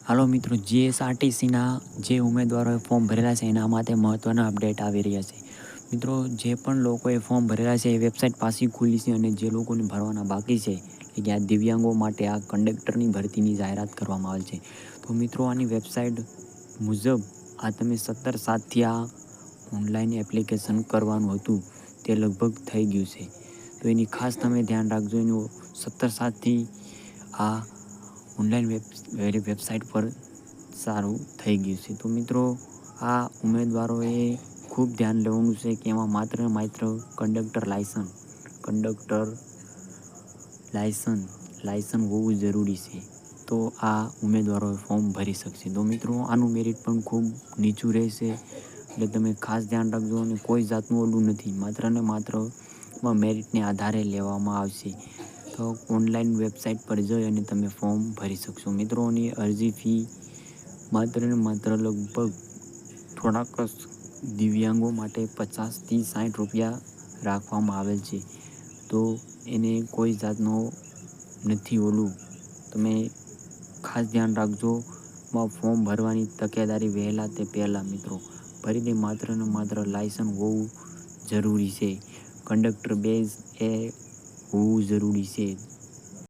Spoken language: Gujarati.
હાલો મિત્રો, જીએસઆરટીસીના જે ઉમેદવારોએ ફોર્મ ભરેલા છે એના માટે મહત્ત્વના અપડેટ આવી રહ્યા છે. મિત્રો, જે પણ લોકોએ ફોર્મ ભરેલા છે એ વેબસાઇટ પાછી ખુલી છે, અને જે લોકોને ભરવાના બાકી છે કે આ દિવ્યાંગો માટે આ કંડક્ટરની ભરતીની જાહેરાત કરવામાં આવેલ છે. તો મિત્રો, આની વેબસાઇટ મુજબ આ તમે 17/7થી આ ઓનલાઈન એપ્લિકેશન કરવાનું હતું તે લગભગ થઈ ગયું છે. તો એની ખાસ તમે ધ્યાન રાખજો. એનું 17/7થી આ ઓનલાઈન વેબસાઇટ પર સારું થઈ ગયું છે. તો મિત્રો, આ ઉમેદવારોએ ખૂબ ધ્યાન લેવાનું છે કે એમાં માત્ર ને માત્ર કંડક્ટર લાયસન્સ હોવું જરૂરી છે. તો આ ઉમેદવારોએ ફોર્મ ભરી શકશે. તો મિત્રો, આનું મેરિટ પણ ખૂબ નીચું રહેશે, એટલે તમે ખાસ ધ્યાન રાખજો. અને કોઈ જાતનું ઓલું નથી, માત્ર ને માત્ર મેરિટને આધારે લેવામાં આવશે. તો ઓનલાઈન વેબસાઇટ પર જઈ અને તમે ફોર્મ ભરી શકશો. મિત્રોની અરજી ફી માત્ર ને માત્ર લગભગ થોડાક દિવ્યાંગો માટે 50થી 60 રૂપિયા રાખવામાં આવેલ છે. તો એને કોઈ જાતનો નથી ઓલું, તમે ખાસ ધ્યાન રાખજો. ફોર્મ ભરવાની તકેદારી વહેલા તે પહેલાં મિત્રો ભરી દે. માત્ર ને માત્ર લાયસન્સ હોવું જરૂરી છે. કંડક્ટર બેઝ એ હોવું જરૂરી છે.